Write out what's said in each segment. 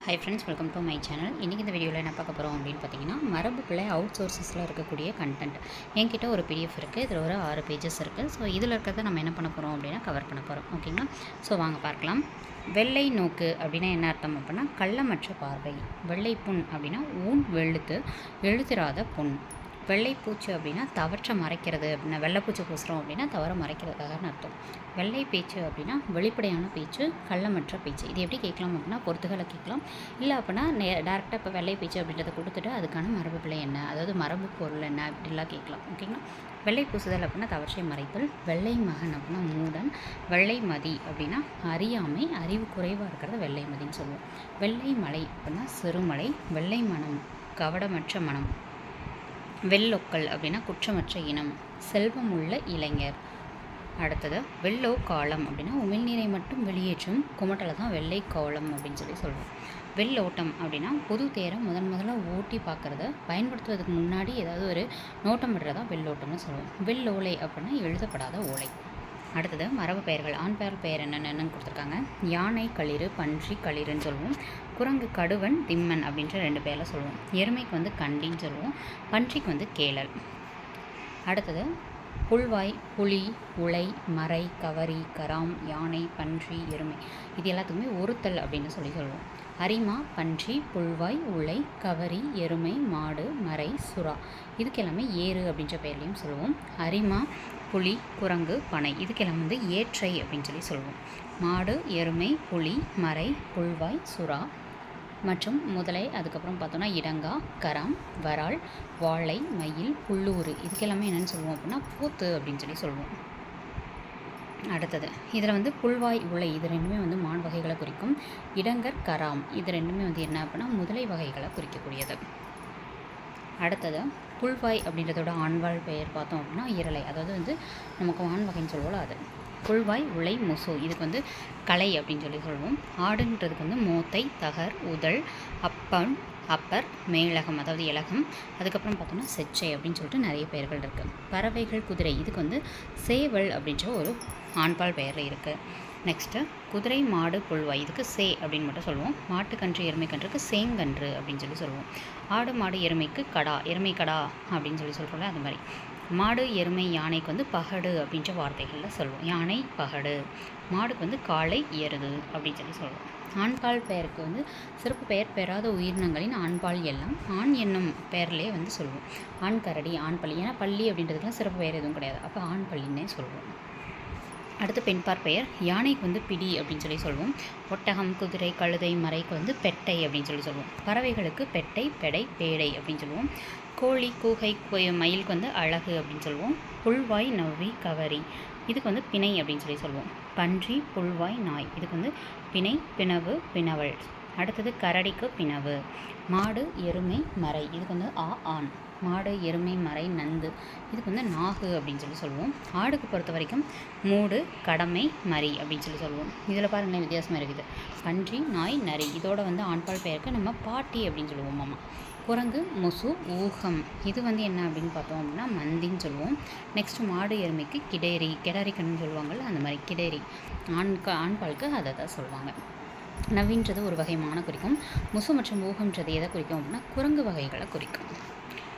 Hi friends, welcome to my channel. இன்றைக்கி இந்த வீடியோவில் என்ன பார்க்க போகிறோம் அப்படின்னு பார்த்தீங்கன்னா, மரபு பிள்ளை அவுட் சோர்ஸஸில் இருக்கக்கூடிய கண்டென்ட். என்கிட்ட ஒரு பிடிஎஃப் இருக்குது, இதில் ஒரு 6 பேஜஸ் இருக்குது. ஸோ இதில் இருக்கிறத நம்ம என்ன பண்ண போகிறோம் அப்படின்னா கவர் பண்ண போகிறோம். ஓகேங்களா? ஸோ வாங்க பார்க்கலாம். வெள்ளை நோக்கு அப்படின்னா என்ன அர்த்தம் அப்படின்னா கள்ளமற்ற பார்வை. வெள்ளை புண் அப்படின்னா ஊன் வெளுத்து எழுத்திராத புண். வெள்ளைப்பூச்சு அப்படின்னா தவற்றை மறைக்கிறது அப்படின்னா, வெள்ளைப்பூச்சி பூசுகிறோம் அப்படின்னா தவற மறைக்கிறதுக்காகன்னு அர்த்தம். வெள்ளை பேச்சு அப்படின்னா வெளிப்படையான பேச்சு, கள்ளமற்ற பேச்சு. இது எப்படி கேட்கலாம் அப்படின்னா பொறுத்துகளை கேட்கலாம். இல்லை அப்படின்னா டேரெக்டாக இப்போ வெள்ளை பேச்சு அப்படின்றத கொடுத்துட்டு அதுக்கான மரபு பிள்ளை என்ன, அதாவது மரபு பொருள் என்ன அப்படின்லாம் கேட்கலாம். ஓகேங்களா? வெள்ளை பூசுதல் அப்படின்னா தவற்றை மறைத்தல். வெள்ளை மகன் அப்படின்னா மூடன். வெள்ளை மதி அப்படின்னா அறியாமை, அறிவு குறைவாக இருக்கிறத வெள்ளை மதின்னு சொல்லுவோம். வெள்ளை மலை அப்படின்னா சிறுமலை. வெள்ளை மனம் கவடமற்ற மனம். வெள்ளொக்கல் அப்படின்னா குற்றமற்ற இனம், செல்வம் உள்ள இளைஞர். அடுத்தது வெள்ளோ காலம் அப்படின்னா உமிழ்நீரை மட்டும் வெளியேற்றும் குமட்டலை தான் வெள்ளை காலம் அப்படின்னு சொல்லுவோம். வெள்ளோட்டம் அப்படின்னா பொது தேரை முதல்ல ஓட்டி பார்க்குறத பயன்படுத்துவதுக்கு முன்னாடி ஏதாவது ஒரு நோட்டம் விடுறதா வெள்ளோட்டம்னு சொல்லுவோம். வெள்ளோலை அப்படின்னா எழுதப்படாத ஓலை. அடுத்தது மரபு பெயர்கள். ஆண் பெயர் என்னென்னு கொடுத்துருக்காங்க. யானை களிறு, பன்றி களிறுன்னு சொல்லுவோம். குரங்கு கடுவன், திம்மன் அப்படின்ற 2 பேரில் சொல்லுவோம். எருமைக்கு வந்து கண்டின்னு சொல்லுவோம். பன்றிக்கு வந்து கேளல். அடுத்தது புல்வாய், புலி, உலை, மறை, கவரி, கராம், யானை, பன்றி, எருமை. இது எல்லாத்துக்குமே ஒருத்தல் அப்படின்னு சொல்லுவோம். அரிமா, பன்றி, புல்வாய், உலை, கவரி, எருமை, மாடு, மறை, சுறா. இதுக்கு எல்லாமே ஏறு அப்படின்ற பெயர்லையும் சொல்லுவோம். அரிமா, புலி, குரங்கு, பனை. இதுக்கெல்லாம் வந்து ஏற்றை அப்படின்னு சொல்லுவோம். மாடு, எருமை, புலி, மறை, புல்வாய், சுறா மற்றும் முதலை. அதுக்கப்புறம் பார்த்தோன்னா இடங்கா, கரம், வரால், வாழை, மயில், புல்லூர். இதுக்கெல்லாமே என்னென்னு சொல்லுவோம் அப்படின்னா போத்து அப்படின்னு சொல்லுவோம். அடுத்தது இதில் வந்து புல்வாய், உலை இது 2மே வந்து மான் வகைகளை குறிக்கும். இடங்கர், கராம் இது 2மே வந்து என்ன அப்படின்னா முதலை வகைகளை குறிக்கக்கூடியது. அடுத்தது புல்வாய் அப்படின்றதோட ஆண்வாள் பெயர் பார்த்தோம் அப்படின்னா இரலை, அதாவது வந்து நமக்கு ஆண் வகைன்னு சொல்லுவோம். அது புல்வாய், உலை, முசு இதுக்கு வந்து கலை அப்படின்னு சொல்லுவோம். ஆடுன்றதுக்கு வந்து மோத்தை, தகர், உதல், அப்பர், மேலகம் அதாவது இலகம். அதுக்கப்புறம் பார்த்தோம்னா செச்சை அப்படின்னு சொல்லிட்டு நிறைய பெயர்கள் இருக்குது. பறவைகள், குதிரை இதுக்கு வந்து சேவல் அப்படின்ற ஒரு ஆண்பால் பெயர் இருக்குது. நெக்ஸ்ட்டு குதிரை, மாடு, புல்வாய் இதுக்கு சே அப்படின்னு மட்டும் சொல்லுவோம். மாட்டுக்கன்று, எருமைக்கன்றுக்கு சேங்கன்று அப்படின்னு சொல்லுவோம். ஆடு, மாடு, எருமைக்கு கடா, எருமை கடா அப்படின்னு சொல்கிறோம்ல அது மாதிரி. மாடு, எருமை, யானைக்கு வந்து பகடு அப்படின்ற வார்த்தைகளில் சொல்லுவோம். யானை, பகடு. மாடுக்கு வந்து காளை, எருது அப்படின்னு சொல்லுவோம். ஆண்பால் பெயருக்கு வந்து சிறப்பு பெயர் பெறாத உயிரினங்களின் ஆண்பால் எல்லாம் ஆண் என்னும் பெயர்லேயே வந்து சொல்லுவோம். ஆண் கரடி, ஆண் பள்ளி. ஏன்னா பள்ளி அப்படின்றதுக்குலாம் சிறப்பு பெயர் எதுவும் கிடையாது, அப்போ ஆண் பள்ளின்னே சொல்லுவோம். அடுத்து பெண்பார் பெயர். யானைக்கு வந்து பிடி அப்படின்னு சொல்லுவோம். ஒட்டகம், குதிரை, கழுதை, மறைக்கு வந்து பெட்டை அப்படின்னு சொல்லுவோம். பறவைகளுக்கு பெட்டை, பெடை, பேடை அப்படின்னு சொல்லுவோம். கோழி, கூகை, மயிலுக்கு வந்து அழகு அப்படின்னு சொல்லுவோம். புல்வாய், நவ்வி, கவரி இதுக்கு வந்து பிணை அப்படின்னு சொல்லுவோம். பன்றி, புல்வாய், நாய் இதுக்கு வந்து பிணை, பிணவு, பிணவல். அடுத்தது கரடிக்கு பிணவு. மாடு, எருமை, மறை இதுக்கு வந்து ஆண். மாடு, எருமை, மறை, நந்து இதுக்கு வந்து நாகு அப்படின்னு சொல்லுவோம். ஆடுக்கு பொறுத்த வரைக்கும் மூடு, கடமை, மரி அப்படின்னு சொல்லுவோம். இதில் பாருங்களேன் வித்தியாசமாக இருக்குது. பன்றி, நாய், நரி இதோட வந்து ஆண்பால் பெயருக்கு நம்ம பாட்டி அப்படின்னு சொல்லுவோம். மாமா. குரங்கு, முசு, ஊகம் இது வந்து என்ன அப்படின்னு பார்த்தோம் அப்படின்னா மந்தின்னு சொல்லுவோம். நெக்ஸ்ட்டு மாடு, எருமைக்கு கிடேரி, கிடாரிக்கன்னு சொல்லுவாங்கள்ல அந்த மாதிரி கிடேரி. ஆண்பாலுக்கு அதை தான் சொல்லுவாங்க. நவின்றது ஒரு வகைமான குறிக்கும். முசு மற்றும் ஊகம்ன்றது எதை குறிக்கும் அப்படின்னா குரங்கு வகைகளை குறிக்கும்.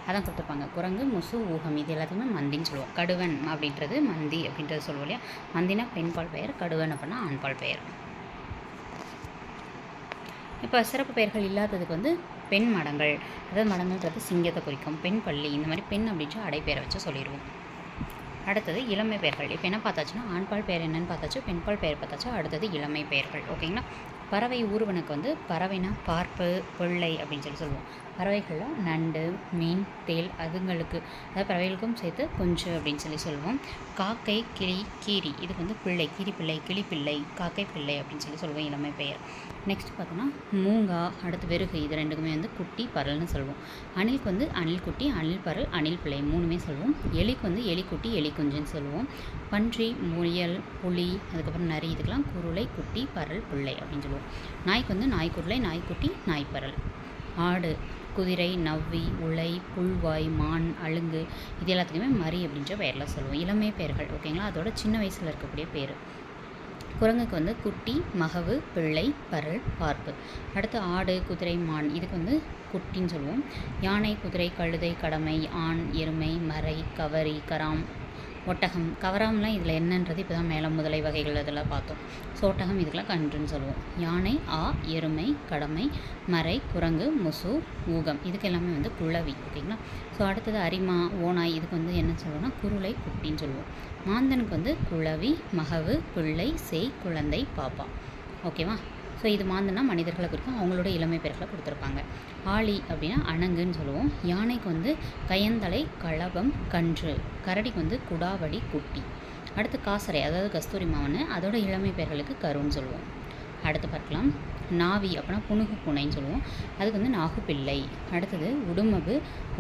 அதான் கொடுத்துருப்பாங்க. குரங்கு, முசு, ஊகம் இது எல்லாத்தையுமே மந்தின்னு சொல்லுவோம். கடுவன் அப்படின்றது மந்தி அப்படின்றது சொல்லுவோம் இல்லையா. மந்தினா பெண்பால் பெயர், கடுவன் அப்படின்னா ஆண்பால் பெயர். இப்போ சிறப்பு பெயர்கள் இல்லாததுக்கு வந்து பெண் மடங்கள், அதாவது மடங்கள்ன்றது சிங்கத்தை குறிக்கும். பெண் பள்ளி இந்த மாதிரி பெண் அப்படின்ற அடைப்பெயரை வச்சு சொல்லிடுவோம். அடுத்தது இளமை பெயர்கள். இப்போ என்ன பார்த்தாச்சுன்னா ஆண்பால் பெயர் என்னென்னு பார்த்தாச்சு, பெண்பால் பெயர் பார்த்தாச்சு. அடுத்தது இளமை பெயர்கள். ஓகேங்களா? பறவை ஊர்வனுக்கு வந்து பறவைனா பார்ப்பு, பிள்ளை அப்படின்னு சொல்லுவோம். பறவைகளில் நண்டு, மீன், தேல் அதுங்களுக்கு, அதாவது பறவைகளுக்கும் சேர்த்து குஞ்சு அப்படின்னு சொல்லுவோம். காக்கை, கிளி, கீரி இதுக்கு வந்து பிள்ளை, கீரி பிள்ளை, கிளி பிள்ளை, காக்கை பிள்ளை அப்படின்னு சொல்லுவோம் இளமை பெயர். நெக்ஸ்ட் பார்த்தோன்னா மூங்கா, அடுத்து வெறுகு இது 2க்குமே வந்து குட்டி, பரல்னு சொல்லுவோம். அணிலுக்கு வந்து அணில் குட்டி, அணில் பரல், அணில் பிள்ளை 3மே சொல்லுவோம். எலிக்கு வந்து எலிக்குட்டி, எலி குஞ்சுன்னு சொல்லுவோம். பன்றி, முயல், புலி அதுக்கப்புறம் நரி இதுக்கெல்லாம் குருளை, குட்டி, பரல், பிள்ளை அப்படின்னு சொல்லுவோம். நாய்க்கு வந்து நாய்க்குருளை, நாய்க்குட்டி, நாய்ப்பரல். ஆடு, குதிரை, நவ்வி, உலை, புல்வாய், மான், அழுங்கு இது எல்லாத்துக்குமே மரி அப்படின்ற பெயரில் சொல்லுவோம். இளமை பெயர்கள். ஓகேங்களா? அதோட சின்ன வயசில் இருக்கக்கூடிய பேர். குரங்குக்கு வந்து குட்டி, மகவு, பிள்ளை, பரல், பார்ப்பு. அடுத்து ஆடு, குதிரை, மான், இதுக்கு வந்து குட்டின்னு சொல்லுவோம். யானை, குதிரை, கழுதை, கடமை, ஆண், எருமை, மறை, கவரி, கராம், ஒட்டகம். கவராம்லாம் இதில் என்னன்றது இப்போ தான் மேலே முதலை வகைகள் இதெல்லாம் பார்த்தோம். ஸோ ஒட்டகம் இதுக்கெல்லாம் கன்றுன்னு சொல்லுவோம். யானை, ஆ, எருமை, கடமை, மறை, குரங்கு, முசு, ஊகம், இதுக்கு எல்லாமே வந்து குளவி. ஓகேங்களா. ஸோ அடுத்தது அரிமா, ஓனாய், இதுக்கு வந்து என்ன சொல்லுவோம்னா குருளை, குட்டின்னு சொல்லுவோம். மாந்தனுக்கு வந்து குளவி, மகவு, பிள்ளை, சேய், குழந்தை, பாப்பா. ஓகேவா. ஸோ இது மாந்தனா மனிதர்களை குறிக்கும், அவங்களோட இளமை பெயர்களை கொடுத்துருப்பாங்க. ஆளி அப்படின்னா அணங்குன்னு சொல்லுவோம். யானைக்கு வந்து கயந்தலை, களபம், கன்று. கரடிக்கு வந்து குடாவடி, குட்டி. அடுத்து காசரை, அதாவது கஸ்தூரி மாவனு, அதோட இளமை பெயர்களுக்கு கருன்னு சொல்லுவோம். அடுத்து பார்க்கலாம். நாவி அப்படின்னா புனுகு, பூனைன்னு சொல்லுவோம். அதுக்கு வந்து நாகு, பிள்ளை. அடுத்தது உடும்பு,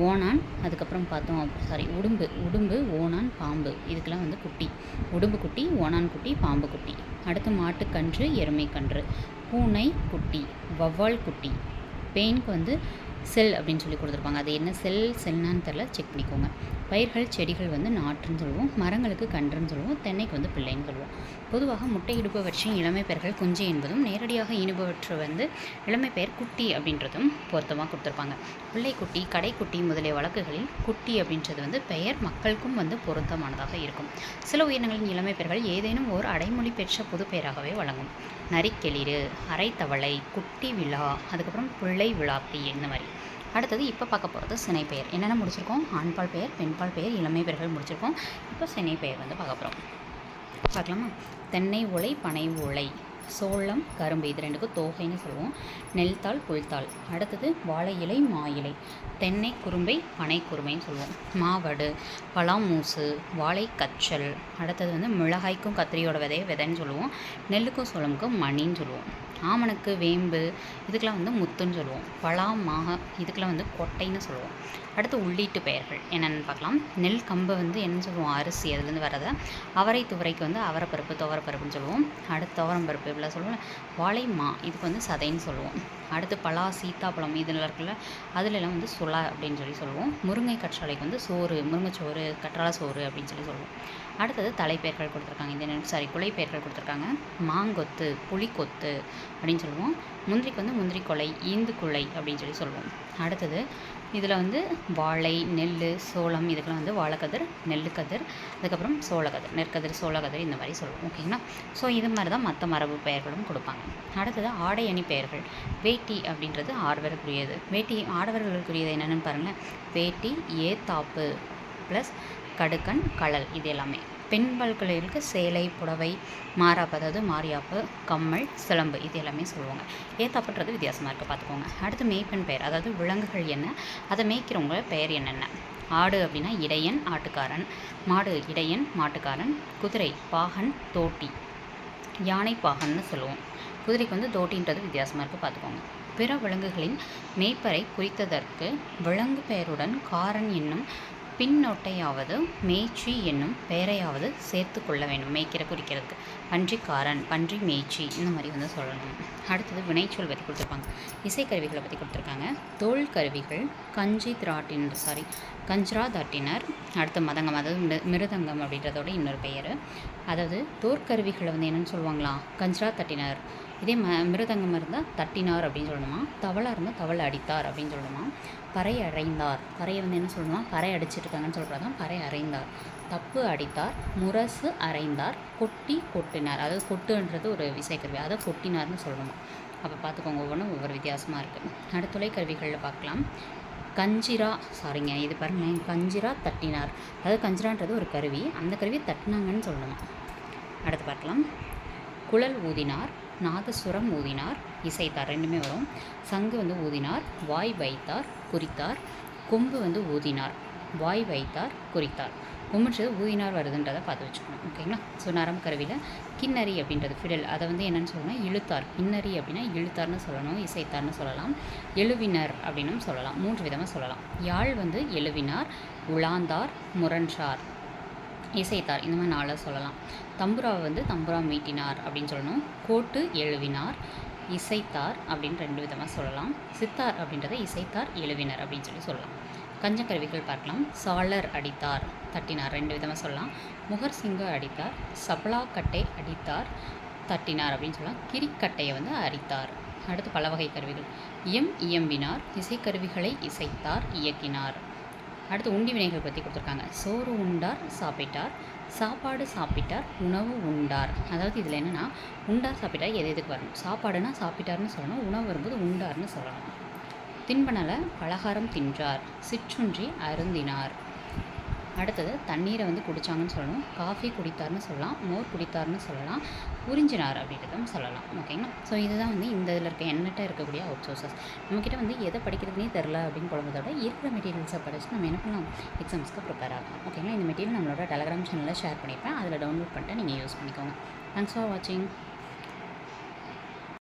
ஓணான். அதுக்கப்புறம் பார்த்தோம் உடும்பு, ஓணான், பாம்பு, இதுக்கெல்லாம் வந்து குட்டி. உடும்பு குட்டி, ஓணான் குட்டி, பாம்பு குட்டி. அடுத்து மாட்டுக்கன்று, எருமை கன்று. பூனை குட்டி, வவ்வால் குட்டி. பெயினுக்கு வந்து செல் அப்படின்னு சொல்லி கொடுத்துருப்பாங்க. அது என்ன செல்னான்னு தெரில, செக் பண்ணிக்கோங்க. பயிர்கள், செடிகள் வந்து நாற்றுன்னு சொல்லுவோம். மரங்களுக்கு கன்றுன்னு சொல்லுவோம். தென்னைக்கு வந்து பிள்ளைன்னு சொல்லுவோம். பொதுவாக முட்டையிடுபவற்றின் இளமை பெயர்கள் குஞ்சு என்பதும், நேரடியாக ஈனுபவற்று வந்து இளமை பெயர் குட்டி அப்படின்றதும் பொருத்தமாக கொடுத்துருப்பாங்க. பிள்ளைக்குட்டி, கடைக்குட்டி முதலிய வழக்குகளில் குட்டி அப்படின்றது வந்து பெயர் மக்களுக்கும் வந்து பொருத்தமானதாக இருக்கும். சில உயிரினங்களின் இளமை பெயர்கள் ஏதேனும் ஓர் அடைமொழி பெற்ற பொது பெயராகவே வழங்கும். நரிக்கெளிறு, அரைத்தவளை, குட்டி விழா, அதுக்கப்புறம் பிள்ளை விழாத்தி, இந்த மாதிரி. அடுத்தது இப்போ பார்க்க போகிறது சினைப்பெயர். என்னென்ன முடிச்சிருக்கோம்? ஆண்பால் பெயர், பெண்பால் பெயர், இளமை பெயர்கள் முடிச்சிருக்கோம். இப்போ சினைப்பெயர் வந்து பார்க்க போகிறோம். பார்க்கலாமா? தென்னை ஓலை, பனை ஓலை, சோளம், கரும்பு, இது ரெண்டுக்கும் தோகைன்னு சொல்லுவோம். நெல்தாள், புல்தாள். அடுத்தது வாழை இலை, மா இலை. தென்னை குறும்பை, பனை குறும்பைன்னு சொல்லுவோம். மாவடு, பலாமூசு, வாழை கச்சல். அடுத்தது வந்து மிளகாய்க்கும் கத்திரியோட விதைன்னு சொல்லுவோம். நெல்லுக்கும் சோளமுக்கும் மணின்னு சொல்லுவோம். ஆமணக்கு, வேம்பு, இதுக்கெல்லாம் வந்து முத்துன்னு சொல்லுவோம். பலா, மாக, இதுக்கெல்லாம் வந்து கொட்டைன்னு சொல்லுவோம். அடுத்து உள்ளீட்டு பெயர்கள் என்னென்னு பார்க்கலாம். நெல் கம்பு வந்து என்னன்னு சொல்லுவோம்? அரிசி, அதுலேருந்து வரதை. அவரை துவரைக்கு வந்து அவரைப்பருப்பு, துவரப்பருப்புன்னு சொல்லுவோம். அடுத்து துவரம்பருப்பு இப்படிலாம் சொல்லுவோம். வாழை மா, இதுக்கு வந்து சதைன்னு சொல்லுவோம். அடுத்து பலா, சீத்தாப்பழம், இதில் இருக்குல்ல, அதுலெல்லாம் வந்து சுளா அப்படின்னு சொல்லுவோம். முருங்கை கற்றாழைக்கு வந்து சோறு, முருங்கைச்சோறு, கற்றாழை சோறு அப்படின்னு சொல்லுவோம். அடுத்தது தலைப்பெயர்கள் கொடுத்துருக்காங்க. குலைப்பெயர்கள் கொடுத்துருக்காங்க. மாங்கொத்து, புளிக்கொத்து அப்படின்னு சொல்லுவோம். முந்திரிக்கு வந்து முந்திரிக்கொலை, ஈந்துக்குலை அப்படின்னு சொல்லுவோம். அடுத்தது இதில் வந்து வாழை, நெல், சோளம், இதுக்கெல்லாம் வந்து வாழைக்கதிர், நெல்லுக்கதிர், அதுக்கப்புறம் சோளக்கதிர், நெற்கதிர், சோளக்கதிர், இந்த மாதிரி சொல்லுவோம். ஓகேங்களா. ஸோ இது மாதிரி தான் மற்ற மரபு பெயர்களும் கொடுப்பாங்க. அடுத்தது ஆடை அணி பெயர்கள். வேட்டி அப்படின்றது ஆடவருக்குரியது. ஆடவர்களுக்குரியது என்னென்னு பாருங்களேன். வேட்டி, ஏத்தாப்பு ப்ளஸ் கடுக்கன், கழல், இது எல்லாமே. பெண்களுக்கு சேலை, புடவை, மாறாப்பு, அதாவது மாரியாப்பு, கம்மல், சிலம்பு, இது எல்லாமே சொல்லுவாங்க. ஏத்தாப்புன்றது வித்தியாசமாக இருக்குது, பார்த்துக்கோங்க. அடுத்து மேய்ப்பெண் பெயர், அதாவது விலங்குகள் என்ன, அதை மேய்க்கிறவங்க பெயர் என்னென்ன. ஆடு அப்படின்னா இடையன், ஆட்டுக்காரன். மாடு இடையன், மாட்டுக்காரன். குதிரை பாகன், தோட்டி. யானை பாகன்னு சொல்லுவோம். குதிரைக்கு வந்து தோட்டின்றது வித்தியாசமாக இருக்குது, பார்த்துக்கோங்க. பிற விலங்குகளின் மேய்ப்பரை குறித்ததற்கு விலங்கு பெயருடன் காரன் என்னும் பின்னொட்டையாவது மேய்ச்சி என்னும் பெயரையாவது சேர்த்து கொள்ள வேண்டும். மேய்க்கிற குறிக்கிறதுக்கு பன்றிக்காரன், பன்றி மேய்ச்சி, இந்த மாதிரி வந்து சொல்லணும். அடுத்தது வினைச்சொல் பற்றி கொடுத்துருப்பாங்க. இசைக்கருவிகளை பற்றி கொடுத்துருக்காங்க. தோல் கருவிகள், கஞ்சிரா தட்டினர். அடுத்த மதங்கம், அதாவது மிருதங்கம் அப்படின்றதோட இன்னொரு பெயர். அதாவது தோற்கருவிகளை வந்து என்னென்னு சொல்லுவாங்களா? கஞ்சிரா தட்டினர். இதே மிருதங்கம் இருந்தால் தட்டினார் அப்படின்னு சொல்லணுமா. தவளை இருந்தால் தவளை அடித்தார் அப்படின்னு சொல்லணுமா. பறை அறைந்தார், பறையை வந்து என்ன சொல்லணுமா? பறை அடிச்சிட்ருக்காங்கன்னு சொல்கிறதான் பறை அறைந்தார். தப்பு அடித்தார், முரசு அறைந்தார், கொட்டி கொட்டினார். அதாவது கொட்டுன்றது ஒரு விசைக்கருவி, அதை கொட்டினார்னு சொல்லணுமா. அப்போ பார்த்துக்கோங்க, ஒவ்வொன்றும் ஒவ்வொரு வித்தியாசமாக இருக்குது. அடுத்துளை கருவிகளில் பார்க்கலாம். இது பாருங்களேன், கஞ்சிரா தட்டினார். அதாவது கஞ்சிரான்றது ஒரு கருவி, அந்த கருவி தட்டினாங்கன்னு சொல்லணுமா. அடுத்து பார்க்கலாம். குழல் ஊதினார், நாதசுரம் ஊதினார், இசைத்தார், ரெண்டுமே வரும். சங்கு வந்து ஊதினார், வாய் வைத்தார், குறித்தார். கொம்பு வந்து ஊதினார், வாய் வைத்தார், குறித்தார். கொம்புன்றது ஊதினார் வருதுன்றதை பார்த்து வச்சுக்கணும். ஓகேங்களா. ஸோ நரம்பு கருவியில் கிண்ணறி அப்படின்றது ஃபிடல், அதை வந்து என்னென்னு சொல்லணும்னா இழுத்தார். கிண்ணறி அப்படின்னா இழுத்தார்னு சொல்லணும், இசைத்தார்னு சொல்லலாம். எழுவினர் அப்படின்னும் சொல்லலாம். 3 விதமாக சொல்லலாம். யாழ் வந்து எழுவினார், உலாந்தார், முரண்சார், இசைத்தார், இந்த மாதிரி 4 சொல்லலாம். தம்புராவை வந்து தம்புரா மீட்டினார் அப்படின்னு சொல்லணும். கோட்டு எழுவினார், இசைத்தார் அப்படின்னு 2 விதமாக சொல்லலாம். சித்தார் அப்படின்றத இசைத்தார், எழுவினர் அப்படின்னு சொல்லலாம். கஞ்சக்கருவிகள் பார்க்கலாம். சாளர் அடித்தார், தட்டினார், 2 விதமாக சொல்லலாம். முகர் சிங்க அடித்தார், சபலா கட்டை அடித்தார், தட்டினார் அப்படின்னு சொல்லலாம். கிரிக்கட்டையை வந்து அரித்தார். அடுத்து பல வகை கருவிகள். இயம்பினார், இசைக்கருவிகளை இசைத்தார், இயக்கினார். அடுத்து உண்டி வினைகள் பற்றி கொடுத்துருக்காங்க. சோறு உண்டார், சாப்பிட்டார், சாப்பாடு சாப்பிட்டார், உணவு உண்டார். அதாவது இதில் என்னென்னா, உண்டார் சாப்பிட்டார் எதுக்கு வரணும்? சாப்பாடுனா சாப்பிட்டார்னு சொல்லணும், உணவு வரும்போது உண்டார்னு சொல்லணும். தின்பனல பலகாரம் தின்றார், சிற்றுண்டி அருந்தினார். அடுத்தது தண்ணீரை வந்து குடித்தாங்கன்னு சொல்லணும், காஃபி குடித்தார்னு சொல்லலாம், மோர் குடித்தார்னு சொல்லலாம், உறிஞ்சினார் அப்படின்றதும் சொல்லலாம். ஓகேங்களா? ஸோ இதுதான் வந்து இந்த இதில் இருக்க எண்ணற்ற இருக்கக்கூடிய அவுட் சோர்சஸ். நம்மக்கிட்ட வந்து எதை படிக்கிறதுனே தெரில அப்படின்னு குழம்புதோட இருக்கிற மெட்டீரியல்ஸை படித்து நம்ம என்ன பண்ணலாம், எக்ஸாம்ஸ்க்கு ப்ரிப்பேர் ஆகலாம். ஓகேங்களா? இந்த மெட்டீரியல் நம்மளோட டெலகிராம் சேனலில் ஷேர் பண்ணியிருப்பேன், அதில் டவுன்லோட் பண்ணிட்டு நீங்கள் யூஸ் பண்ணிக்கோங்க. தேங்க்ஸ் ஃபார் வாட்சிங்.